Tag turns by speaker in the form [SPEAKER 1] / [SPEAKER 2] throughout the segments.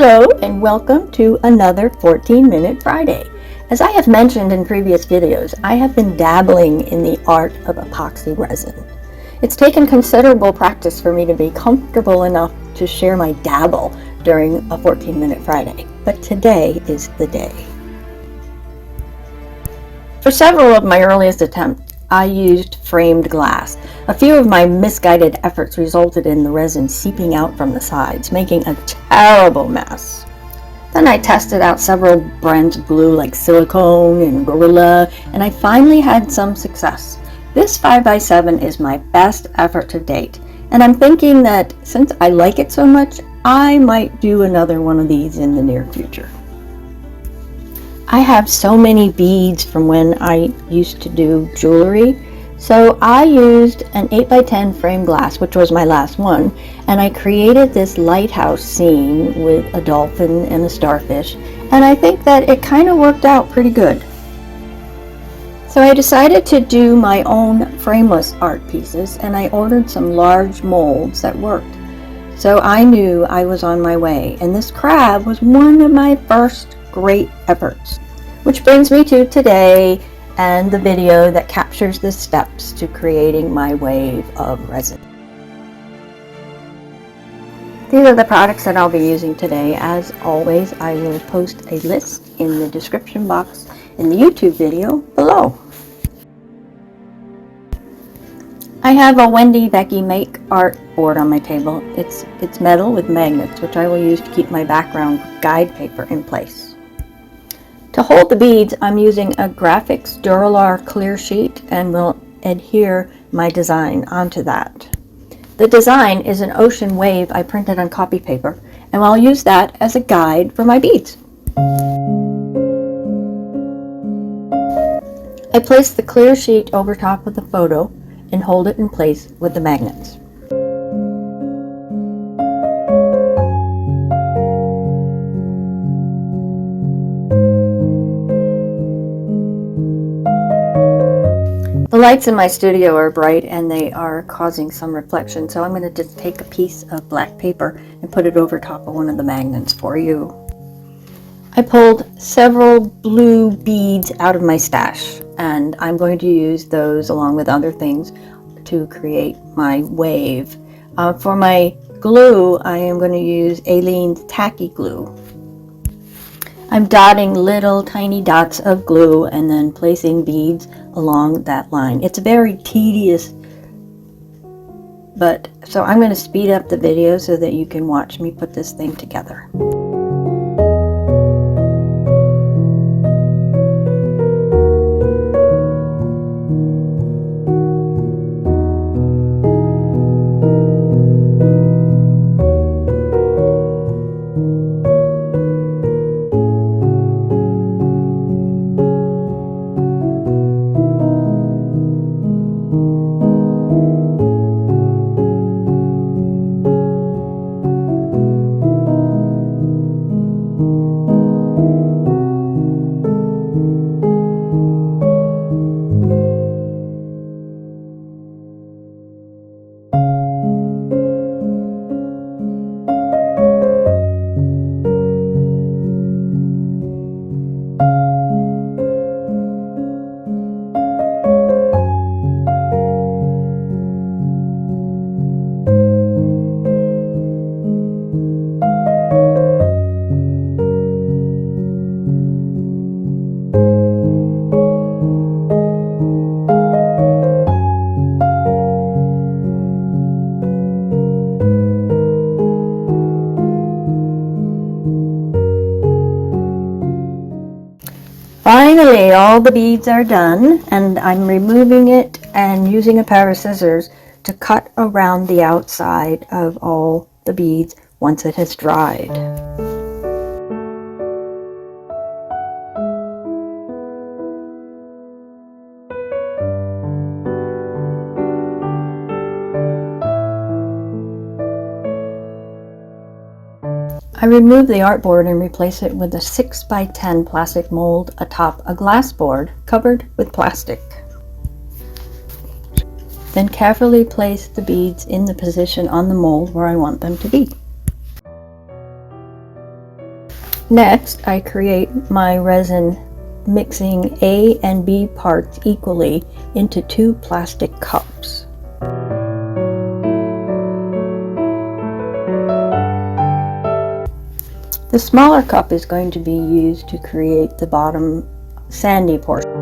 [SPEAKER 1] Hello and welcome to another 14-Minute Friday. As I have mentioned in previous videos, I have been dabbling in the art of epoxy resin. It's taken considerable practice for me to be comfortable enough to share my dabble during a 14-Minute Friday, but today is the day. For several of my earliest attempts, I used framed glass. A few of my misguided efforts resulted in the resin seeping out from the sides, making a terrible mess. Then I tested out several brands of glue like silicone and Gorilla, and I finally had some success. This 5x7 is my best effort to date, and I'm thinking that since I like it so much, I might do another one of these in the near future. I have so many beads from when I used to do jewelry, so I used an 8x10 frame glass, which was my last one, and I created this lighthouse scene with a dolphin and a starfish, and I think that it kind of worked out pretty good. So I decided to do my own frameless art pieces, and I ordered some large molds that worked. So I knew I was on my way, and this crab was one of my first great efforts. Which brings me to today and the video that captures the steps to creating my wave of resin. These are the products that I'll be using today. As always, I will post a list in the description box in the YouTube video below. I have a Wendy Becky Make art board on my table. It's metal with magnets, which I will use to keep my background guide paper in place. To hold the beads, I'm using a graphics Duralar clear sheet and will adhere my design onto that. The design is an ocean wave I printed on copy paper, and I'll use that as a guide for my beads. I place the clear sheet over top of the photo and hold it in place with the magnets. The lights in my studio are bright and they are causing some reflection, so I'm going to just take a piece of black paper and put it over top of one of the magnets for you. I pulled several blue beads out of my stash, and I'm going to use those along with other things to create my wave. For my glue, I am going to use Aleene's tacky glue. I'm dotting little tiny dots of glue and then placing beads along that line. It's very tedious, so I'm going to speed up the video so that you can watch me put this thing together. Finally, all the beads are done, and I'm removing it and using a pair of scissors to cut around the outside of all the beads once it has dried. I remove the artboard and replace it with a 6x10 plastic mold atop a glass board covered with plastic. Then carefully place the beads in the position on the mold where I want them to be. Next, I create my resin mixing A and B parts equally into 2 plastic cups. The smaller cup is going to be used to create the bottom sandy portion.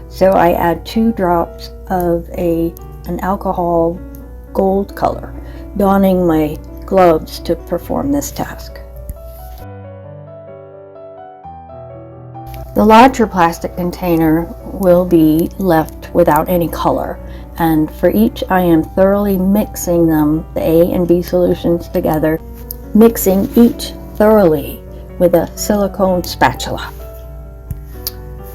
[SPEAKER 1] So I add 2 drops of an alcohol gold color, donning my gloves to perform this task. The larger plastic container will be left without any color, and for each I am thoroughly mixing them, the A and B solutions together, mixing each thoroughly with a silicone spatula.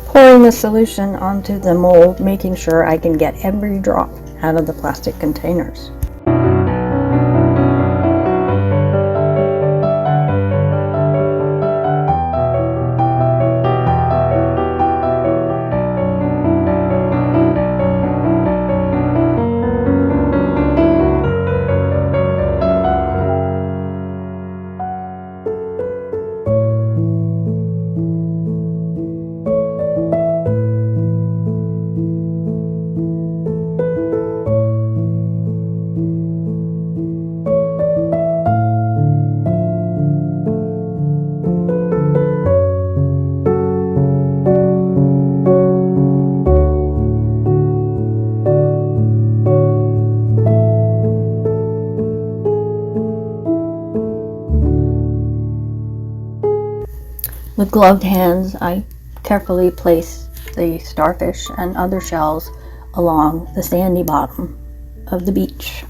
[SPEAKER 1] Pouring the solution onto the mold, making sure I can get every drop out of the plastic containers. With gloved hands, I carefully place the starfish and other shells along the sandy bottom of the beach.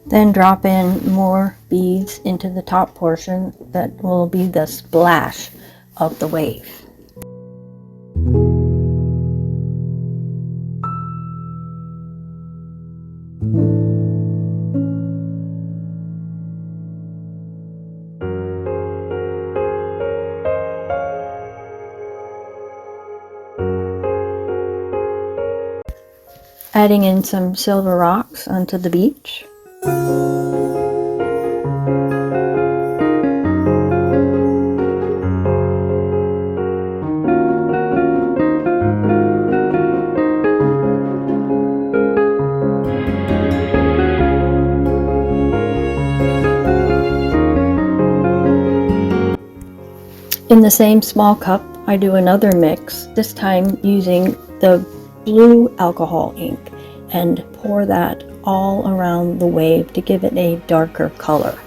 [SPEAKER 1] Then drop in more beads into the top portion that will be the splash of the wave. Adding in some silver rocks onto the beach. In the same small cup, I do another mix, this time using the blue alcohol ink, and pour that all around the wave to give it a darker color.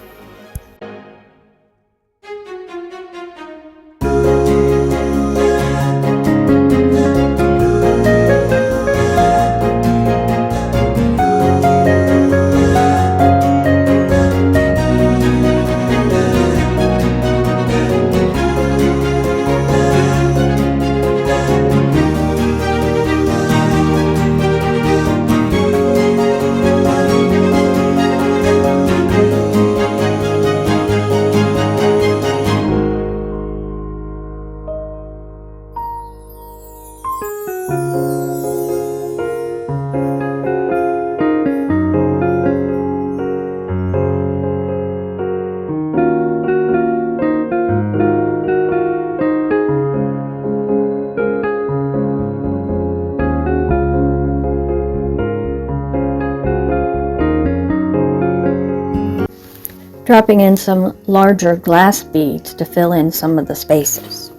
[SPEAKER 1] dropping in some larger glass beads to fill in some of the spaces.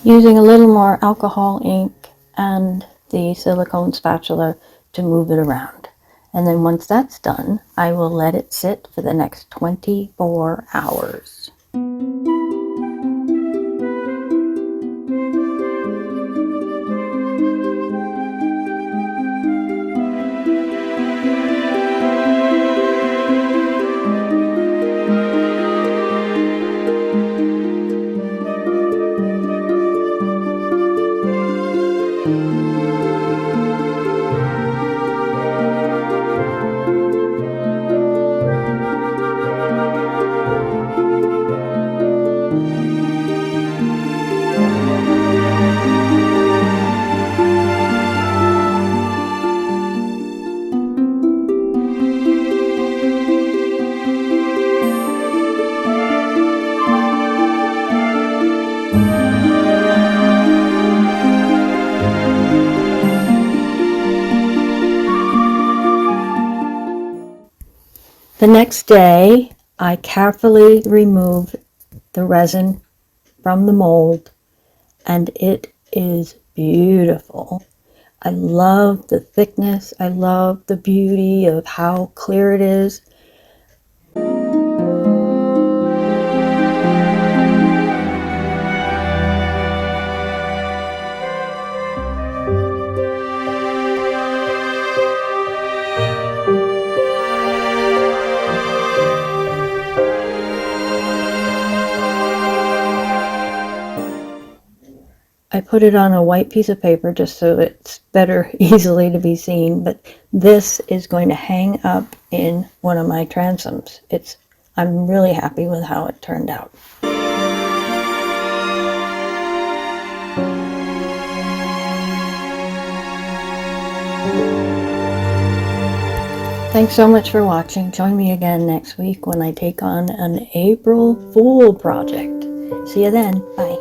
[SPEAKER 1] Using a little more alcohol ink and the silicone spatula to move it around. And then once that's done, I will let it sit for the next 24 hours. The next day, I carefully remove the resin from the mold, and it is beautiful. I love the thickness. I love the beauty of how clear it is. I put it on a white piece of paper just so it's better easily to be seen, but this is going to hang up in one of my transoms. I'm really happy with how it turned out. Thanks so much for watching. Join me again next week when I take on an April Fool project. See you then. Bye.